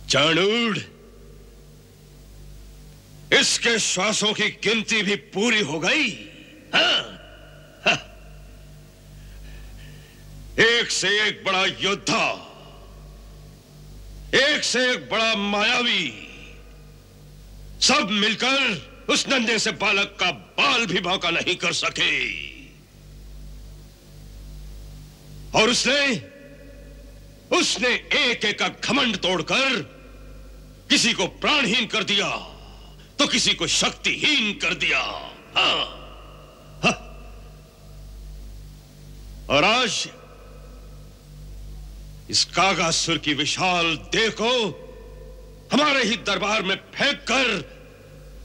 चाणूर, इसके श्वासों की गिनती भी पूरी हो गई। हाँ? हाँ। एक से एक बड़ा योद्धा, एक से एक बड़ा मायावी, सब मिलकर उस नन्हे से बालक का बाल भी बांका नहीं कर सके। और उसने एक एक का घमंड तोड़कर किसी को प्राणहीन कर दिया तो किसी को शक्तिहीन कर दिया। हाँ, हाँ। और आज इस कागासुर की विशाल देह को हमारे ही दरबार में फेंक कर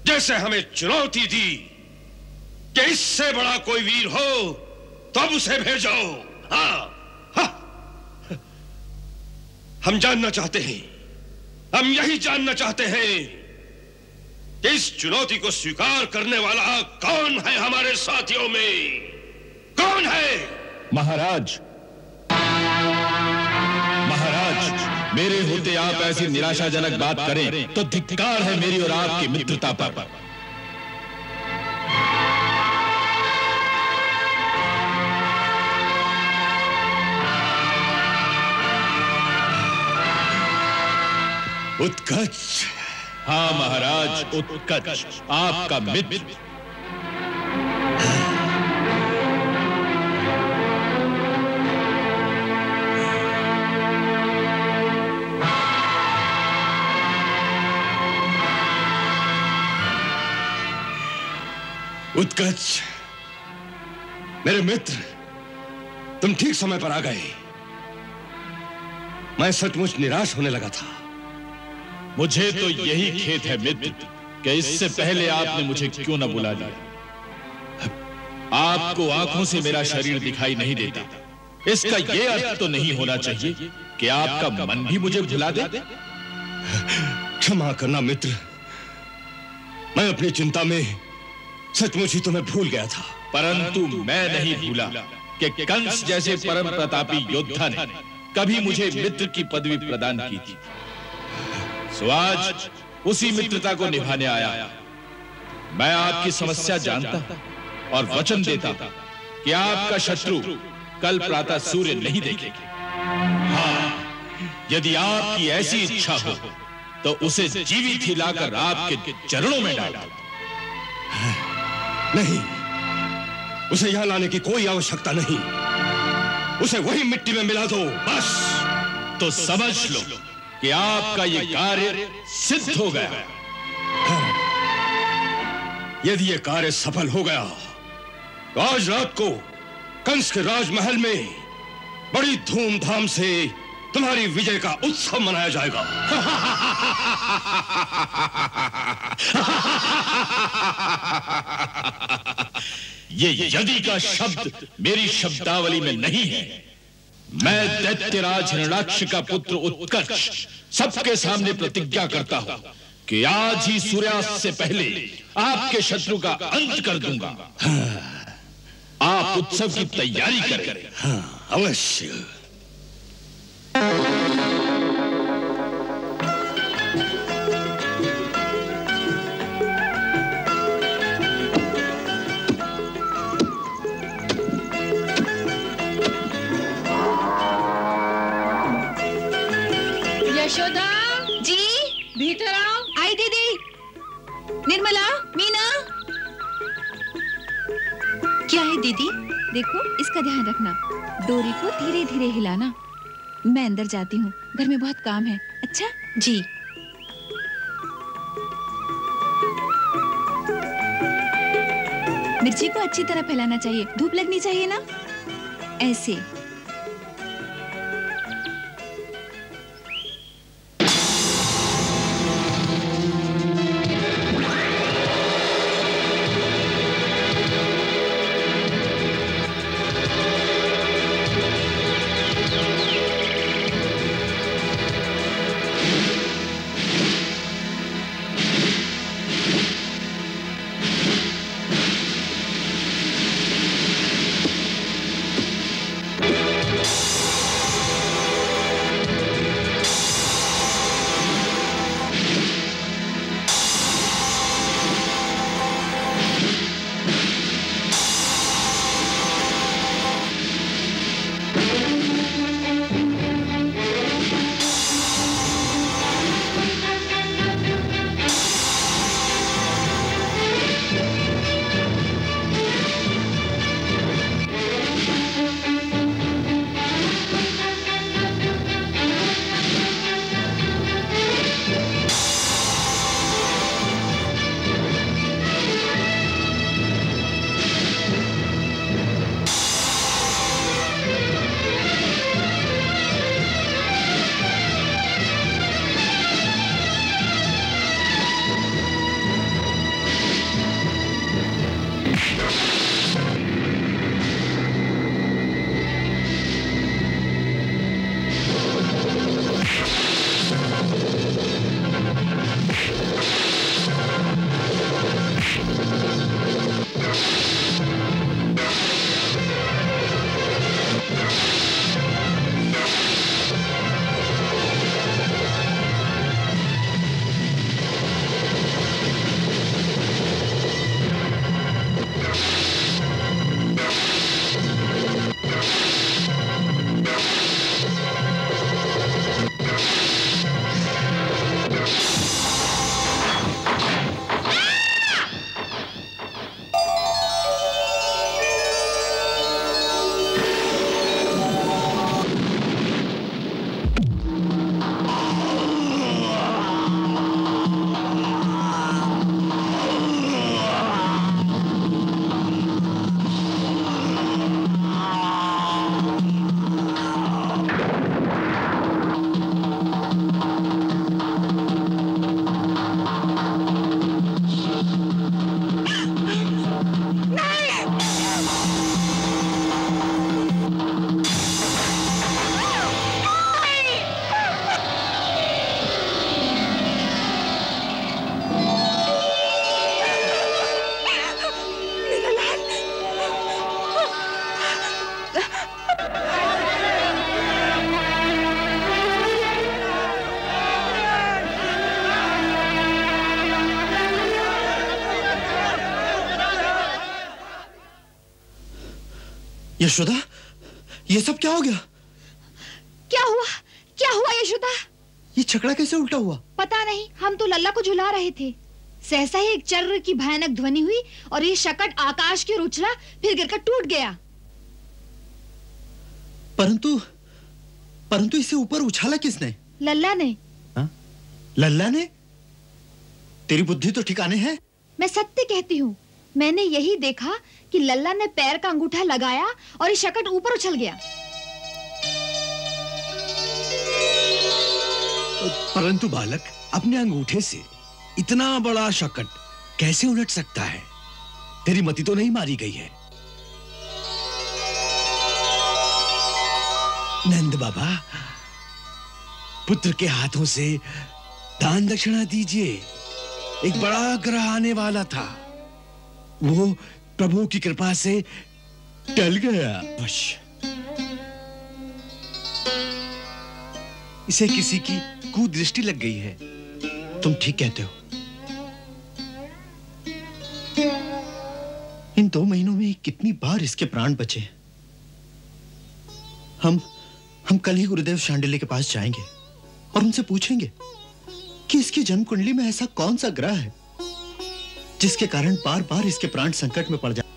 जैसे हमें चुनौती दी कि इससे बड़ा कोई वीर हो तो अब उसे भेजो। हाँ, हाँ। हम जानना चाहते हैं, हम यही जानना चाहते हैं कि इस चुनौती को स्वीकार करने वाला कौन है हमारे साथियों में, कौन है? महाराज, मेरे होते आप ऐसी निराशाजनक बात करें तो धिक्कार है मेरी और आपकी मित्रता पर। उत्कच। हाँ महाराज, उत्कच आपका मित्र। उत्कच, मेरे मित्र, तुम ठीक समय पर आ गए। मैं सचमुच निराश होने लगा था। मुझे तो यही खेद है मित्र कि इससे पहले आपने मुझे क्यों न बुला लिया। आपको आंखों से मेरा शरीर दिखाई नहीं देता, इसका यह अर्थ तो नहीं होना चाहिए कि आपका मन भी मुझे भुला दे। क्षमा करना मित्र, मैं अपनी चिंता में सचमुच ही तुम्हें भूल गया था। परंतु मैं नहीं भूला कि कंस जैसे परम प्रतापी योद्धा ने कभी मुझे मित्र की पदवी प्रदान की थी। सो आज उसी मित्रता को निभाने आया। मैं आपकी समस्या जानता और वचन देता कि आपका शत्रु कल प्रातः सूर्य नहीं देखेगा। हाँ, यदि आपकी ऐसी इच्छा हो तो उसे जीवित ही लाकर आपके चरणों में डाल दो। नहीं, उसे यहां लाने की कोई आवश्यकता नहीं। उसे वही मिट्टी में मिला दो बस। तो समझ लो कि आपका यह कार्य सिद्ध हो गया। हाँ, यदि यह कार्य सफल हो गया तो आज रात को कंस के राजमहल में बड़ी धूमधाम से तुम्हारी विजय का उत्सव मनाया जाएगा। ये यदि का शब्द मेरी शब्दावली में नहीं है। मैं दैत्यराज हिरण्याक्ष का पुत्र उत्कर्ष सबके सामने प्रतिज्ञा करता हूं कि आज ही सूर्यास्त से पहले आपके शत्रु का अंत कर दूंगा। आप उत्सव की तैयारी करें। हाँ, अवश्य। यशोदा जी, भीतर आओ। आई दीदी। निर्मला, मीना। क्या है दीदी? देखो, इसका ध्यान रखना, डोरी को धीरे धीरे हिलाना। मैं अंदर जाती हूँ, घर में बहुत काम है। अच्छा जी। मिर्ची को अच्छी तरह फैलाना चाहिए, धूप लगनी चाहिए ना, ऐसे। यशोदा, ये सब क्या हो गया? क्या हुआ यशोदा? ये छकड़ा कैसे उल्टा हुआ? पता नहीं, हम तो लल्ला को झुला रहे थे। सहसा ही एक चर्र की भयानक ध्वनि हुई और ये शकट आकाश की ओर उछला, फिर गिरकर टूट गया। परंतु इसे ऊपर उछाला किसने? लल्ला ने। हा? लल्ला ने? तेरी बुद्धि तो ठिकाने है? मैं सत्य कहती हूँ, मैंने यही देखा कि लल्ला ने पैर का अंगूठा लगाया और ये शकट ऊपर उछल गया। परंतु बालक, अपने अंगूठे से इतना बड़ा शकट कैसे उलट सकता है? तेरी मति तो नहीं मारी गई है? नंद बाबा, पुत्र के हाथों से दान दक्षिणा दीजिए। एक बड़ा ग्रह आने वाला था, वो प्रभु की कृपा से टल गया। बस इसे किसी की कुदृष्टि लग गई है। तुम ठीक कहते हो। इन 2 महीनों में कितनी बार इसके प्राण बचे। हम कल ही गुरुदेव शांडिल्य के पास जाएंगे और उनसे पूछेंगे कि इसकी जन्म कुंडली में ऐसा कौन सा ग्रह है जिसके कारण बार बार इसके प्राण संकट में पड़ जाते।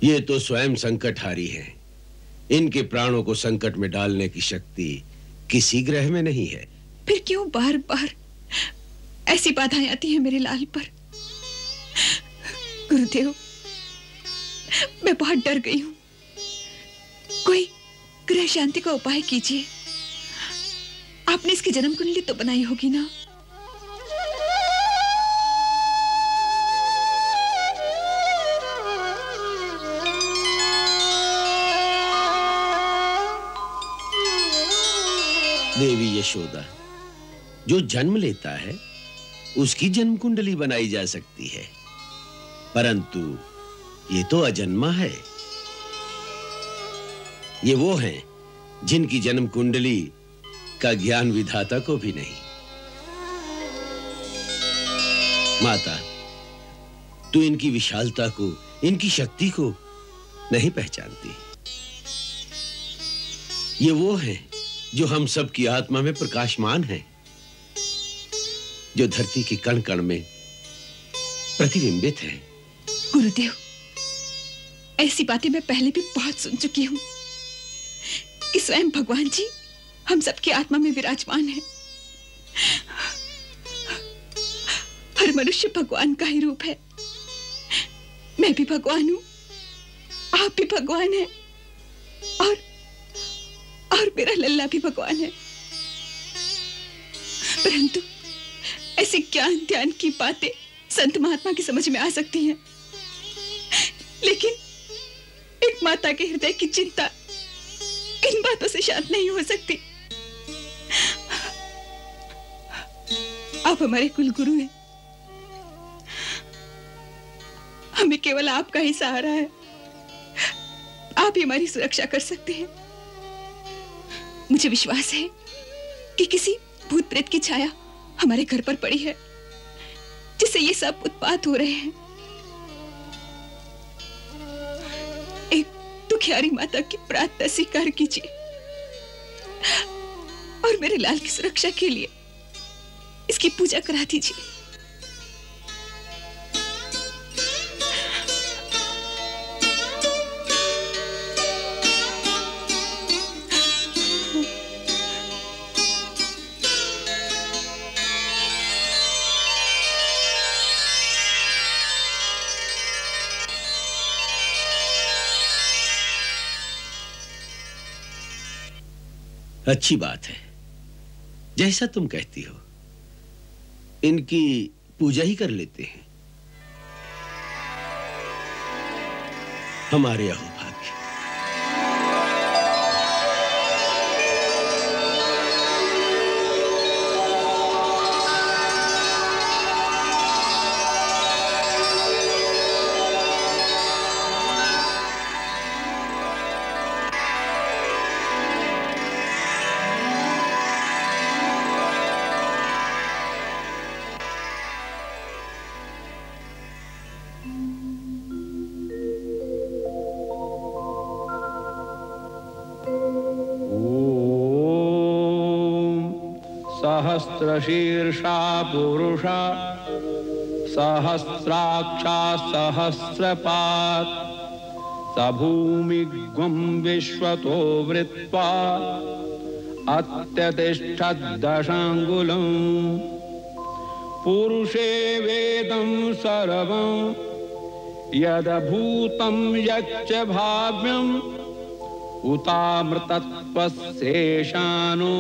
ये तो स्वयं संकटहारी हैं। इनके प्राणों को संकट में डालने की शक्ति किसी ग्रह में नहीं है। फिर क्यों बार बार ऐसी बाधाएं आती हैं मेरे लाल पर? गुरुदेव, मैं बहुत डर गई हूं। कोई ग्रह शांति का उपाय कीजिए। आपने इसकी जन्म कुंडली तो बनाई होगी ना? देवी यशोदा, जो जन्म लेता है उसकी जन्म कुंडली बनाई जा सकती है, परंतु ये तो अजन्मा है। ये वो हैं जिनकी जन्म कुंडली का ज्ञान विधाता को भी नहीं। माता, तू इनकी विशालता को, इनकी शक्ति को नहीं पहचानती। ये वो हैं जो हम सब की आत्मा में प्रकाशमान है, जो धरती के कण कण में प्रतिबिंबित है। गुरुदेव, ऐसी बातें मैं पहले भी बहुत सुन चुकी हूं कि स्वयं भगवान जी हम सबकी आत्मा में विराजमान है। हर मनुष्य भगवान का ही रूप है। मैं भी भगवान हूं, आप भी भगवान हैं, और मेरा लल्ला भी भगवान है। परंतु ऐसे ज्ञान ध्यान की बातें संत महात्मा की समझ में आ सकती हैं, लेकिन एक माता के हृदय की चिंता इन बातों से शांत नहीं हो सकती। आप हमारे कुलगुरु हैं, हमें केवल आपका ही सहारा है। आप ही हमारी सुरक्षा कर सकते हैं। मुझे विश्वास है कि किसी भूत प्रेत की छाया हमारे घर पर पड़ी है, जिससे ये सब उत्पात हो रहे हैं। एक दुखियारी माता की प्रार्थना स्वीकार कीजिए और मेरे लाल की सुरक्षा के लिए इसकी पूजा करा दीजिए। अच्छी बात है, जैसा तुम कहती हो, इनकी पूजा ही कर लेते हैं। हमारे अहोभाग्य। सहस्रशीर्षा पुरुषा सहस्राक्षा सहस्रपात् स भूमिग्वं विश्वतो वृत्वा अत्यतिष्ठद्दशाङ्गुलम् पुरुषे वेदं सर्वं यद्भूतं यच्च भाव्यम् उतामृतत्वस्येषानो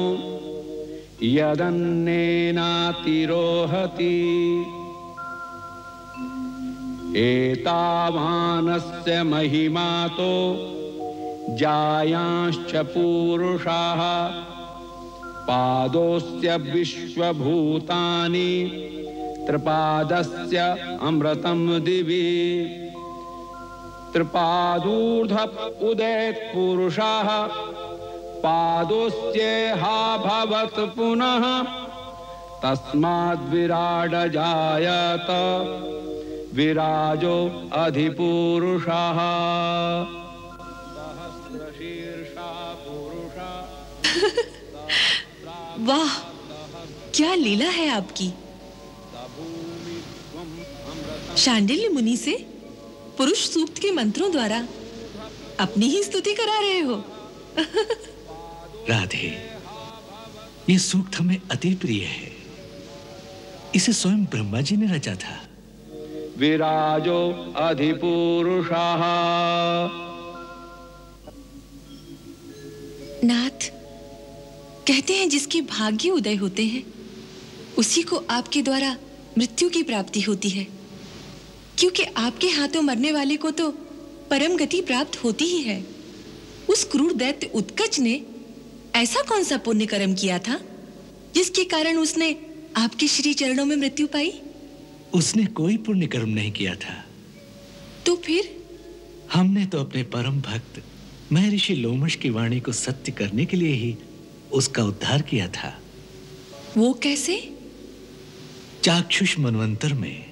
यदन्नेनातिरोहति एतावानस्य महिमातो जायांश्च पूरुषाः पादोस्य विश्वभूतानि त्रिपादस्य अमृतं दिवि त्रिपादूर्ध उदेत पुरुषः पादोस्येहा भवत् पुनः तस्माद् विराड जायत विराजो अधिपुरुषः सहस्रशीर्षा पुरुषः। वाह, क्या लीला है आपकी। शांडिल्य मुनि से पुरुष सूक्त के मंत्रों द्वारा अपनी ही स्तुति करा रहे हो। राधे, ये सूक्त हमें अति प्रिय है। इसे स्वयं ब्रह्मा जी ने रचा था। विराजो अधिपुरुषः। नाथ, कहते हैं जिसके भाग्य उदय होते हैं उसी को आपके द्वारा मृत्यु की प्राप्ति होती है, क्योंकि आपके हाथों मरने वाले को तो परम गति प्राप्त होती ही है। उस क्रूर दैत्य उत्कच ने ऐसा कौन सा पुण्य कर्म किया था जिसके कारण उसने आपके श्री चरणों में मृत्यु पाई? उसने कोई पुण्य कर्म नहीं किया था। तो फिर? हमने तो अपने परम भक्त महर्षि लोमश की वाणी को सत्य करने के लिए ही उसका उद्धार किया था। वो कैसे? चाक्षुष मनवंतर में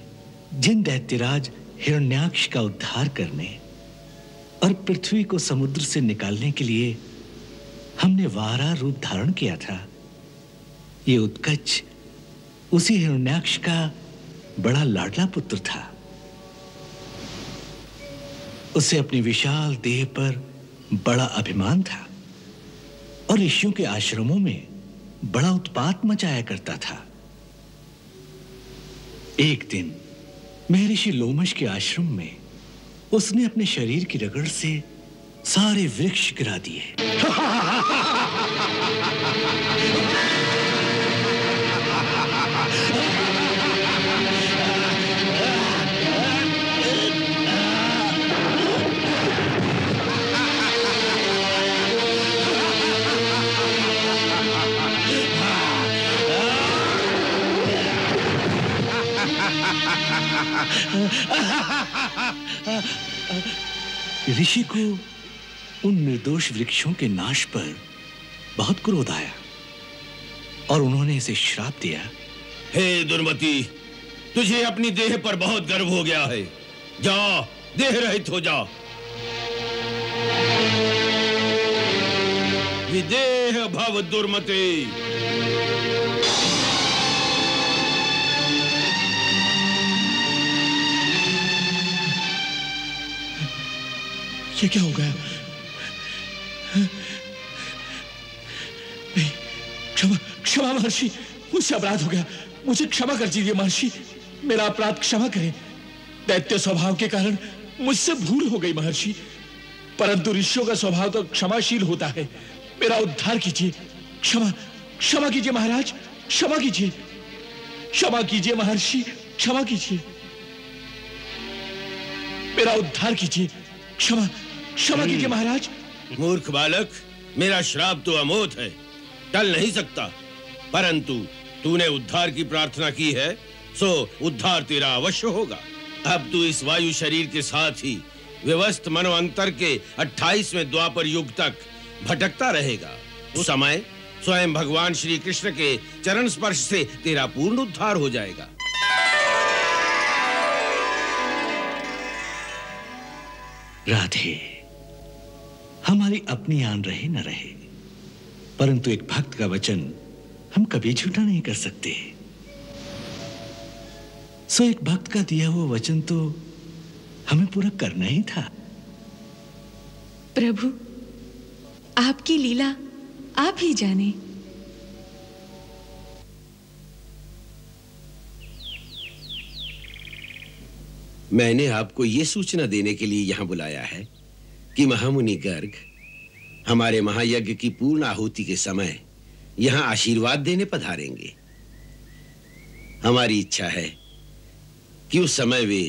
जिन दैत्यराज हिरण्याक्ष का उद्धार करने और पृथ्वी को समुद्र से निकालने के लिए हमने वारा रूप धारण किया था, ये उत्कच उसी हिरण्याक्ष का बड़ा लाडला पुत्र था। उसे अपनी विशाल देह पर बड़ा अभिमान था और ऋषियों के आश्रमों में बड़ा उत्पात मचाया करता था। एक दिन महर्षि लोमश के आश्रम में उसने अपने शरीर की रगड़ से सारे वृक्ष गिरा दिए। ऋषि को उन निर्दोष वृक्षों के नाश पर बहुत क्रोध आया और उन्होंने इसे श्राप दिया। हे दुर्मति, तुझे अपनी देह पर बहुत गर्व हो गया है। जा, देह रहित हो जा। विदेह भव दुर्मते। ये क्या हो गया? नहीं, क्षमा क्षमा महर्षि, मुझसे अपराध हो गया। मुझे क्षमा कर दीजिए महर्षि, मेरा अपराध क्षमा करें। दैत्य स्वभाव के कारण मुझसे भूल हो गई महर्षि, परंतु ऋषियों का स्वभाव तो क्षमाशील होता है। मेरा उद्धार कीजिए। क्षमा क्षमा कीजिए महाराज, क्षमा कीजिए, क्षमा कीजिए महर्षि, क्षमा कीजिए, मेरा उद्धार कीजिए। क्षमा क्षमा कीजिए महाराज। मूर्ख बालक, मेरा श्राप तो अमोघ है, टल नहीं सकता, परंतु तूने उद्धार की प्रार्थना की है, सो उद्धार तेरा अवश्य होगा। अब तू इस वायु शरीर के साथ ही व्यवस्थ मनवंतर के 28वें द्वापर युग तक भटकता रहेगा। उस समय स्वयं भगवान श्री कृष्ण के चरण स्पर्श से तेरा पूर्ण उद्धार हो जाएगा। राधे, हमारी अपनी आन रहे न रहे, परंतु एक भक्त का वचन हम कभी झूठा नहीं कर सकते। सो एक भक्त का दिया हुआ वचन तो हमें पूरा करना ही था। प्रभु, आपकी लीला आप ही जाने। मैंने आपको यह सूचना देने के लिए यहां बुलाया है कि महामुनि गर्ग हमारे महायज्ञ की पूर्ण आहुति के समय यहां आशीर्वाद देने पधारेंगे। हमारी इच्छा है कि उस समय वे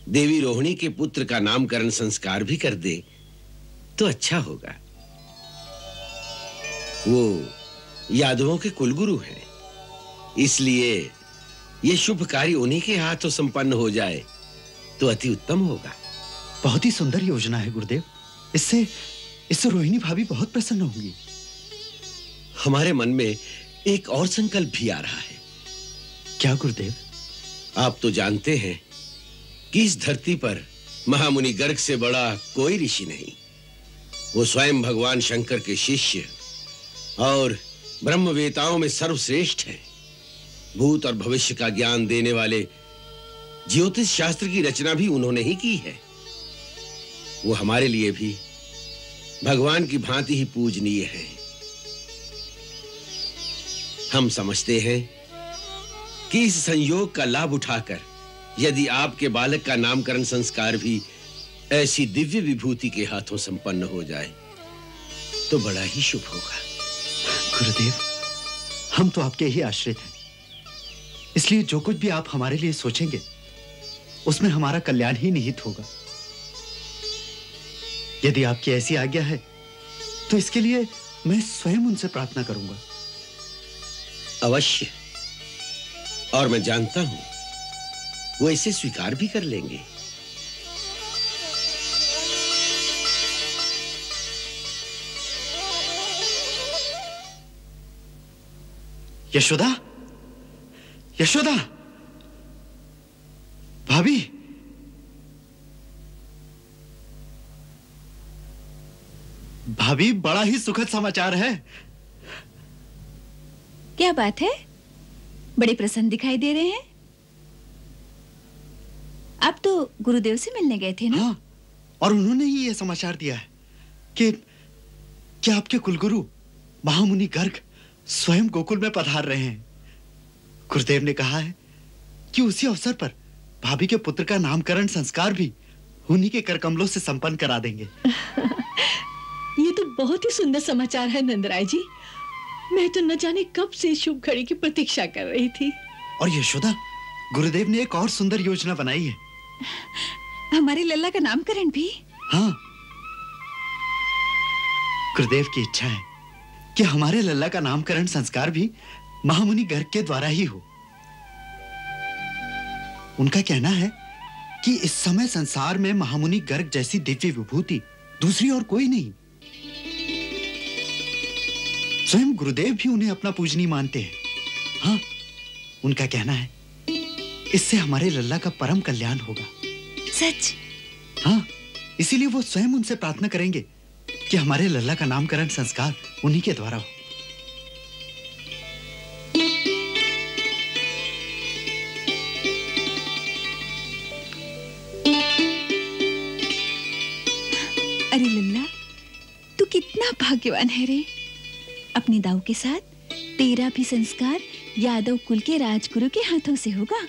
देवी रोहिणी के पुत्र का नामकरण संस्कार भी कर दे तो अच्छा होगा। वो यादवों के कुलगुरु हैं, इसलिए यह शुभ कार्य उन्हीं के हाथों संपन्न हो जाए तो अति उत्तम होगा। बहुत ही सुंदर योजना है गुरुदेव। इससे रोहिणी भाभी बहुत प्रसन्न होंगी। हमारे मन में एक और संकल्प भी आ रहा है। क्या गुरुदेव? आप तो जानते हैं कि इस धरती पर महामुनि गर्ग से बड़ा कोई ऋषि नहीं। वो स्वयं भगवान शंकर के शिष्य और ब्रह्मवेताओं में सर्वश्रेष्ठ हैं। भूत और भविष्य का ज्ञान देने वाले ज्योतिष शास्त्र की रचना भी उन्होंने ही की है। वो हमारे लिए भी भगवान की भांति ही पूजनीय है। हम समझते हैं कि इस संयोग का लाभ उठाकर यदि आपके बालक का नामकरण संस्कार भी ऐसी दिव्य विभूति के हाथों संपन्न हो जाए तो बड़ा ही शुभ होगा। गुरुदेव, हम तो आपके ही आश्रित हैं, इसलिए जो कुछ भी आप हमारे लिए सोचेंगे उसमें हमारा कल्याण ही निहित होगा। यदि आपकी ऐसी आज्ञा है तो इसके लिए मैं स्वयं उनसे प्रार्थना करूंगा। अवश्य, और मैं जानता हूं वो इसे स्वीकार भी कर लेंगे। यशोदा, यशोदा, भाभी, भाभी, बड़ा ही सुखद समाचार है। क्या बात है? बड़े प्रसन्न दिखाई दे रहे हैं। आप तो गुरुदेव से मिलने गए थे ना? हाँ, और उन्होंने ही यह समाचार दिया है कि आपके कुलगुरु महामुनि गर्ग स्वयं गोकुल में पधार रहे हैं। गुरुदेव ने कहा है कि उसी अवसर पर भाभी के पुत्र का नामकरण संस्कार भी उन्हीं के करकमलों से संपन्न करा देंगे। ये तो बहुत ही सुंदर समाचार है नंदराय जी। मैं तो न जाने कब से शुभ घड़ी की प्रतीक्षा कर रही थी। और यशोदा, गुरुदेव ने एक और सुंदर योजना बनाई है। हमारे लल्ला का नामकरण भी? हाँ, गुरुदेव की इच्छा है कि हमारे लल्ला का नामकरण संस्कार भी महामुनि गर्ग के द्वारा ही हो। उनका कहना है कि इस समय संसार में महामुनि गर्ग जैसी दिव्य विभूति दूसरी और कोई नहीं। स्वयं गुरुदेव भी उन्हें अपना पूजनीय मानते हैं। हाँ, उनका कहना है इससे हमारे लल्ला का परम कल्याण होगा। सच? हाँ, इसीलिए वो स्वयं उनसे प्रार्थना करेंगे कि हमारे लल्ला का नामकरण संस्कार उन्हीं के द्वारा हो। अरे लल्ला, तू कितना भाग्यवान है रे। अपने दाऊ के साथ तेरा भी संस्कार यादव कुल के राजगुरु के हाथों से होगा।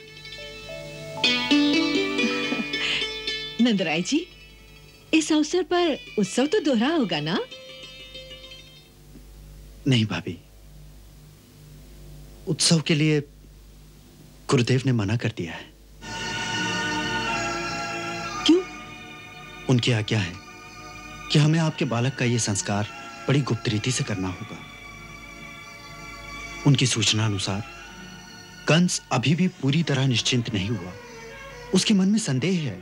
नंदराय जी, इस अवसर पर उत्सव तो दोहरा होगा ना? नहीं भाभी, उत्सव के लिए गुरुदेव ने मना कर दिया है। क्यों? उनकी आज्ञा है कि हमें आपके बालक का यह संस्कार बड़ी गुप्त रीति से करना होगा। उनकी सूचना अनुसार कंस अभी भी पूरी तरह निश्चिंत नहीं हुआ। उसके मन में संदेह है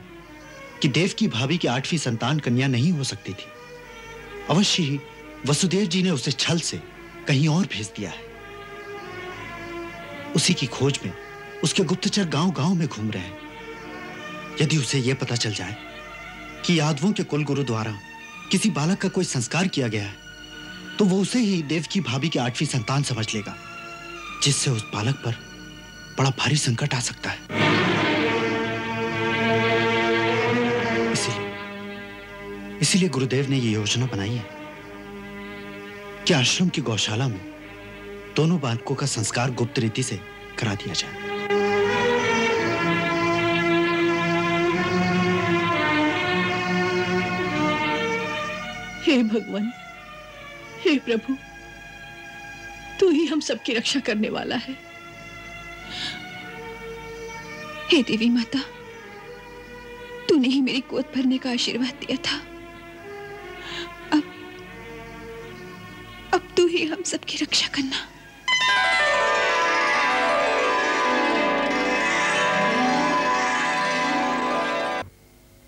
कि देव की भाभी की 8वीं संतान कन्या नहीं हो सकती थी। अवश्य ही वसुदेव जी ने उसे छल से कहीं और भेज दिया है। उसी की खोज में उसके गुप्तचर गांव-गांव में घूम रहे हैं। यदि उसे यह पता चल जाए कि यादवों के कुलगुरु द्वारा किसी बालक का कोई संस्कार किया गया है, तो वो उसे ही देव की भाभी की 8वीं संतान समझ लेगा जिससे उस बालक पर बड़ा भारी संकट आ सकता है। इसीलिए गुरुदेव ने ये योजना बनाई है कि आश्रम की गौशाला में दोनों बालकों का संस्कार गुप्त रीति से करा दिया जाए। हे भगवान, हे प्रभु, तू ही हम सबकी रक्षा करने वाला है। हे देवी माता, तूने ही मेरी गोद भरने का आशीर्वाद दिया था। अब तू ही हम सबकी रक्षा करना।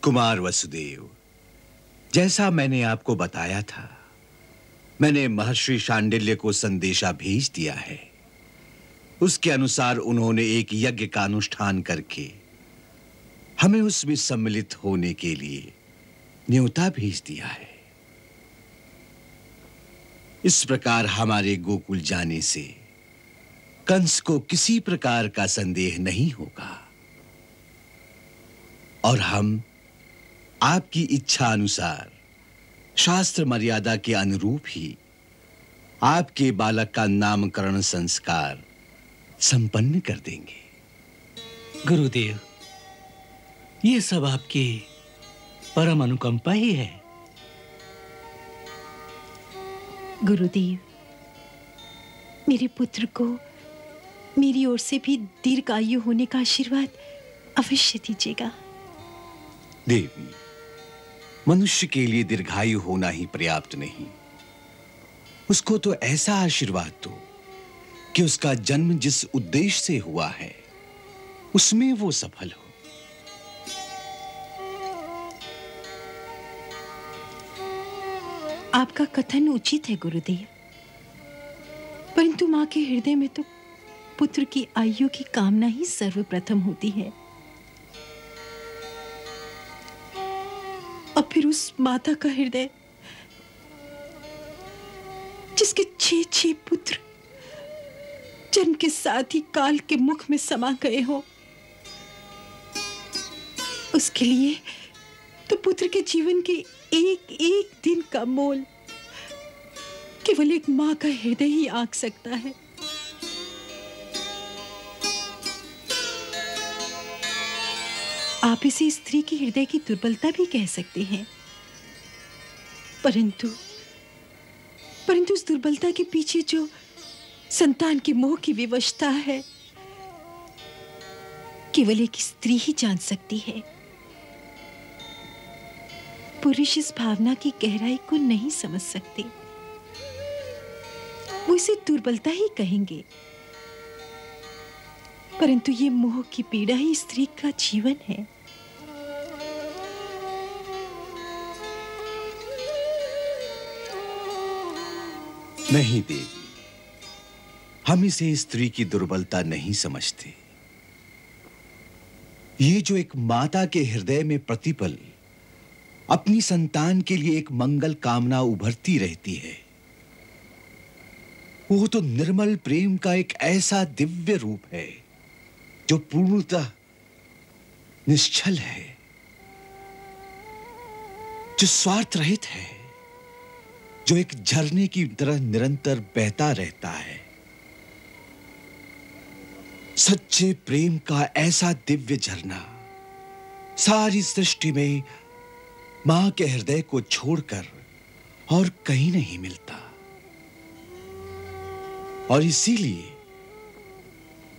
कुमार वसुदेव, जैसा मैंने आपको बताया था, मैंने महर्षि शांडिल्य को संदेशा भेज दिया है। उसके अनुसार उन्होंने एक यज्ञ का अनुष्ठान करके हमें उसमें सम्मिलित होने के लिए न्योता भेज दिया है। इस प्रकार हमारे गोकुल जाने से कंस को किसी प्रकार का संदेह नहीं होगा और हम आपकी इच्छा अनुसार शास्त्र मर्यादा के अनुरूप ही आपके बालक का नामकरण संस्कार संपन्न कर देंगे। गुरुदेव, ये सब आपकी परम अनुकंपा ही है। गुरुदेव, मेरे पुत्र को मेरी ओर से भी दीर्घायु होने का आशीर्वाद अवश्य दीजिएगा। देवी, मनुष्य के लिए दीर्घायु होना ही पर्याप्त नहीं, उसको तो ऐसा आशीर्वाद दो कि उसका जन्म जिस उद्देश्य से हुआ है उसमें वो सफल हो। आपका कथन उचित है गुरुदेव, परंतु मां के हृदय में तो पुत्र की आयु की कामना ही सर्वप्रथम होती है। और फिर उस माता का हृदय जिसके 6 पुत्र जन्म के साथ ही काल के मुख में समा गए हो, उसके लिए तो पुत्र के जीवन के एक एक दिन का मोल केवल एक मां का हृदय ही आंक सकता है। आप इसे स्त्री की हृदय की दुर्बलता भी कह सकते हैं, परंतु उस दुर्बलता के पीछे जो संतान के मोह की विवशता है, केवल एक स्त्री ही जान सकती है। पुरुष इस भावना की गहराई को नहीं समझ सकते, वो इसे दुर्बलता ही कहेंगे, परंतु ये मोह की पीड़ा ही स्त्री का जीवन है। नहीं देवी, हम इसे स्त्री की दुर्बलता नहीं समझते। ये जो एक माता के हृदय में प्रतिपल अपनी संतान के लिए एक मंगल कामना उभरती रहती है, वो तो निर्मल प्रेम का एक ऐसा दिव्य रूप है जो पूर्णतः निश्चल है, जो स्वार्थ रहित है, जो एक झरने की तरह निरंतर बहता रहता है। सच्चे प्रेम का ऐसा दिव्य झरना सारी सृष्टि में मां के हृदय को छोड़कर और कहीं नहीं मिलता, और इसीलिए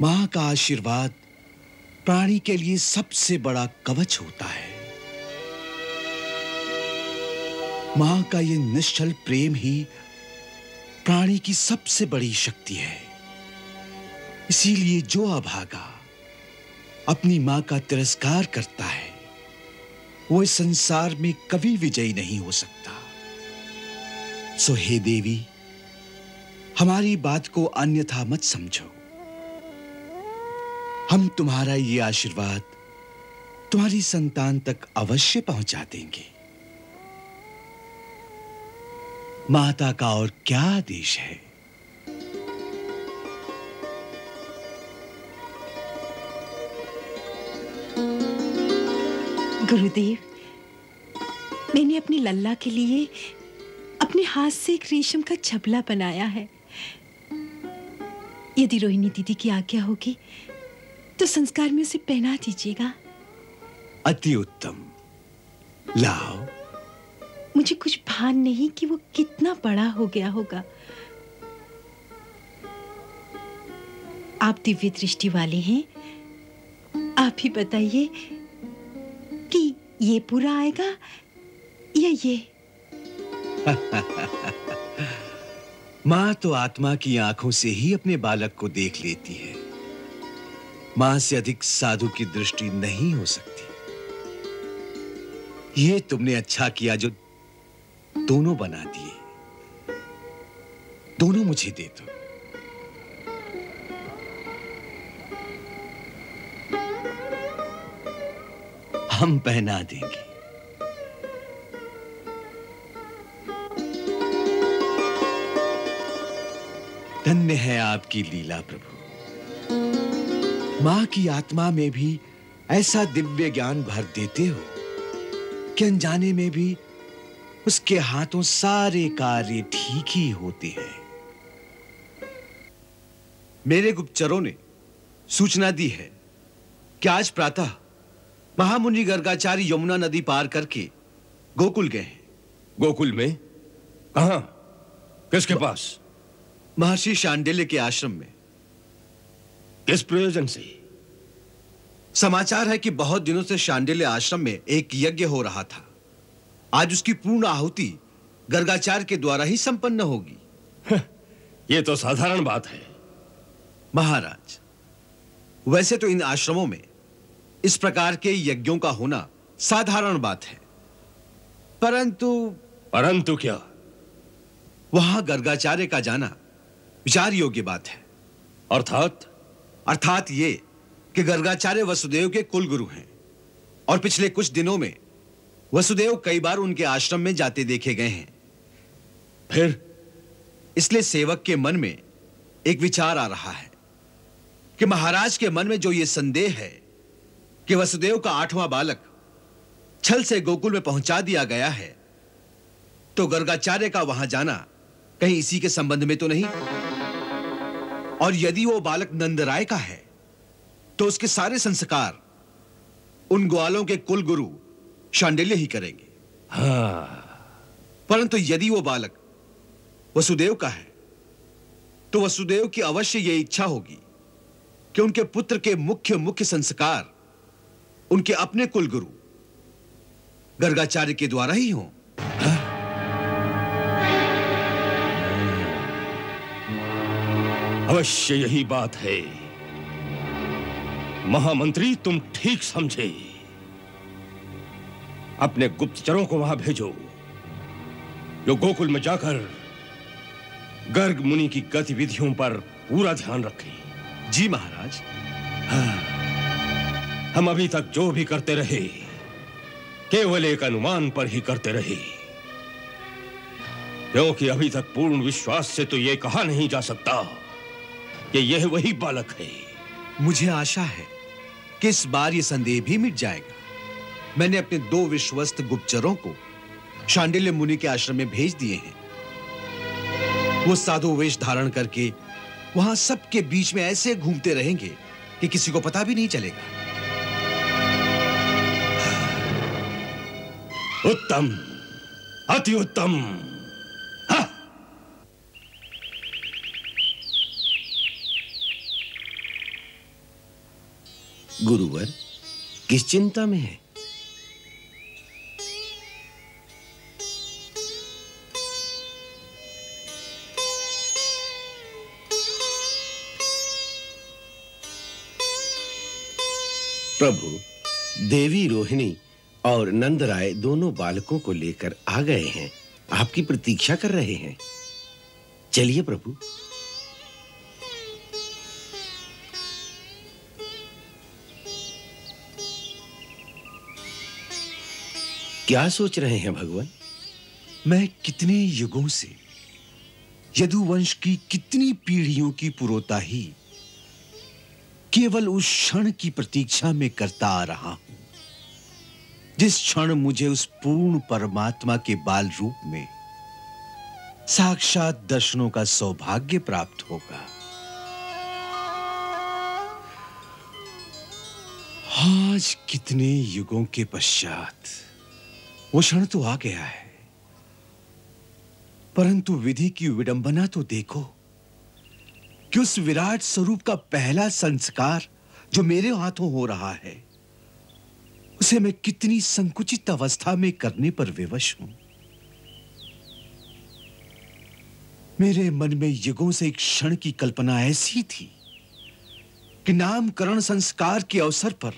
मां का आशीर्वाद प्राणी के लिए सबसे बड़ा कवच होता है। मां का यह निश्चल प्रेम ही प्राणी की सबसे बड़ी शक्ति है। इसीलिए जो अभागा अपनी मां का तिरस्कार करता है, वो इस संसार में कभी विजयी नहीं हो सकता। सो हे देवी, हमारी बात को अन्यथा मत समझो। हम तुम्हारा ये आशीर्वाद तुम्हारी संतान तक अवश्य पहुंचा देंगे। माता का और क्या आदेश है। गुरुदेव, मैंने अपनी लल्ला के लिए अपने हाथ से एक रेशम का झबला बनाया है। यदि रोहिणी दीदी की आज्ञा होगी तो संस्कार में उसे पहना दीजिएगा। अति उत्तम, लाओ। मुझे कुछ भान नहीं कि वो कितना बड़ा हो गया होगा। आप दिव्य दृष्टि वाले हैं, आप ही बताइए कि ये पूरा आएगा या ये? माँ तो आत्मा की आंखों से ही अपने बालक को देख लेती है। माँ से अधिक साधु की दृष्टि नहीं हो सकती। ये तुमने अच्छा किया जो दोनों बना दिए। दोनों मुझे दे दो। हम पहना देंगे। धन्य है आपकी लीला प्रभु। मां की आत्मा में भी ऐसा दिव्य ज्ञान भर देते हो कि अनजाने में भी उसके हाथों सारे कार्य ठीक ही होते हैं। मेरे गुप्तचरों ने सूचना दी है कि आज प्रातः महामुनि गर्गाचार्य यमुना नदी पार करके गोकुल गए हैं। गोकुल में? कहां? किसके पास? महर्षि शांडिल्य के आश्रम में। किस प्रयोजन से? समाचार है कि बहुत दिनों से शांडिल्य आश्रम में एक यज्ञ हो रहा था। आज उसकी पूर्ण आहुति गर्गाचार्य के द्वारा ही संपन्न होगी। यह तो साधारण बात है। महाराज, वैसे तो इन आश्रमों में इस प्रकार के यज्ञों का होना साधारण बात है, परंतु क्या? वहां गर्गाचार्य का जाना विचार योग्य बात है। अर्थात ये कि गर्गाचार्य वसुदेव के कुल गुरु हैं और पिछले कुछ दिनों में वसुदेव कई बार उनके आश्रम में जाते देखे गए हैं। फिर इसलिए सेवक के मन में एक विचार आ रहा है कि महाराज के मन में जो ये संदेह है कि वसुदेव का 8वां बालक छल से गोकुल में पहुंचा दिया गया है, तो गर्गाचार्य का वहां जाना कहीं इसी के संबंध में तो नहीं? और यदि वो बालक नंदराय का है तो उसके सारे संस्कार उन ग्वालों के कुल गुरु शांडिल्य ही करेंगे। परंतु यदि वो बालक वसुदेव का है तो वसुदेव की अवश्य यह इच्छा होगी कि उनके पुत्र के मुख्य संस्कार उनके अपने कुल गुरु गर्गाचार्य के द्वारा ही हों। अवश्य यही बात है। महामंत्री, तुम ठीक समझे। अपने गुप्तचरों को वहां भेजो जो गोकुल में जाकर गर्ग मुनि की गतिविधियों पर पूरा ध्यान रखें। जी महाराज। हम अभी तक जो भी करते रहे केवल एक अनुमान पर ही करते रहे, क्योंकि अभी तक पूर्ण विश्वास से तो यह कहा नहीं जा सकता कि यह वही बालक है। मुझे आशा है कि इस बार यह संदेह भी मिट जाएगा। मैंने अपने 2 विश्वस्त गुप्तचरों को शांडिल्य मुनि के आश्रम में भेज दिए हैं। वो साधु वेश धारण करके वहां सबके बीच में ऐसे घूमते रहेंगे कि किसी को पता भी नहीं चलेगा। उत्तम, अति उत्तम। गुरुवर किस चिंता में है? प्रभु, देवी रोहिणी और नंदराय दोनों बालकों को लेकर आ गए हैं। आपकी प्रतीक्षा कर रहे हैं। चलिए प्रभु। क्या सोच रहे हैं भगवान? मैं कितने युगों से यदुवंश की कितनी पीढ़ियों की पुरोता ही केवल उस क्षण की प्रतीक्षा में करता आ रहा हूं जिस क्षण मुझे उस पूर्ण परमात्मा के बाल रूप में साक्षात दर्शनों का सौभाग्य प्राप्त होगा। आज कितने युगों के पश्चात वो क्षण तो आ गया है, परंतु विधि की विडंबना तो देखो कि उस विराट स्वरूप का पहला संस्कार जो मेरे हाथों हो रहा है, उसे मैं कितनी संकुचित अवस्था में करने पर विवश हूं। मेरे मन में युगों से एक क्षण की कल्पना ऐसी थी कि नामकरण संस्कार के अवसर पर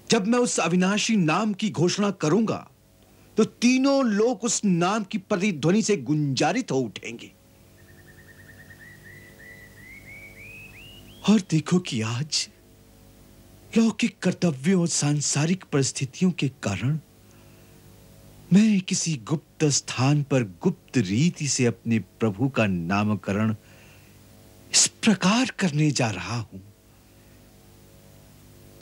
जब मैं उस अविनाशी नाम की घोषणा करूंगा तो तीनों लोग उस नाम की प्रतिध्वनि से गुंजारित हो उठेंगे। और देखो कि आज लौकिक कर्तव्यों और सांसारिक परिस्थितियों के कारण मैं किसी गुप्त स्थान पर गुप्त रीति से अपने प्रभु का नामकरण इस प्रकार करने जा रहा हूं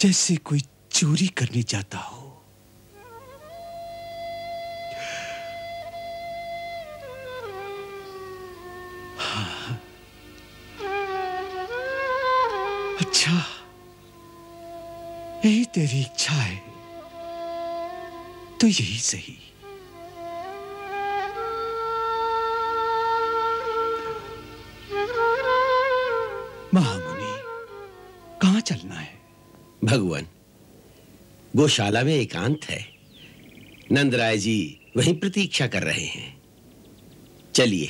जैसे कोई चोरी करने जाता हो। हाँ। अच्छा, यही तेरी इच्छा है तो यही सही। महामुनि, कहां चलना है? भगवान, गौशाला में एकांत है। नंदराय जी वहीं प्रतीक्षा कर रहे हैं। चलिए,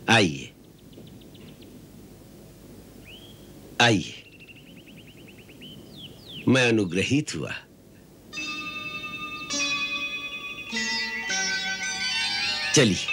आइए आइए। मैं अनुग्रहित हुआ। चलिए।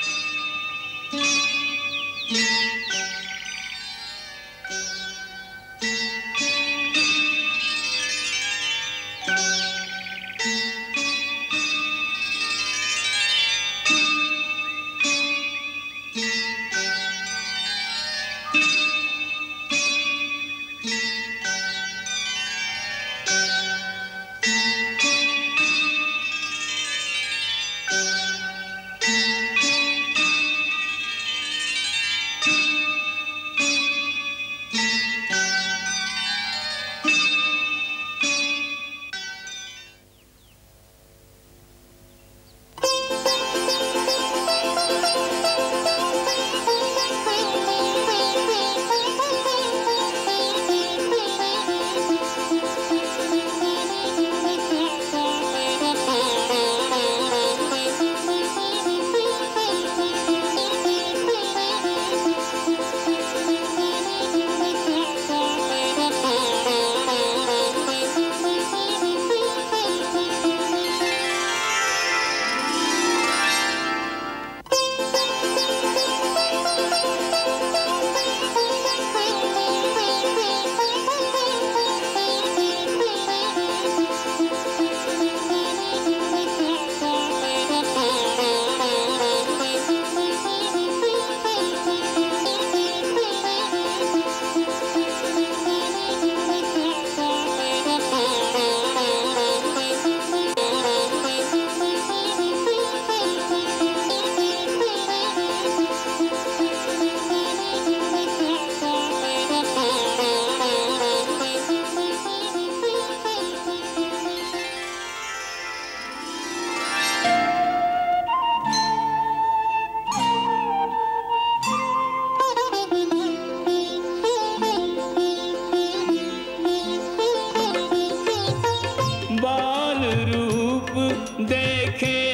बाल रूप देखे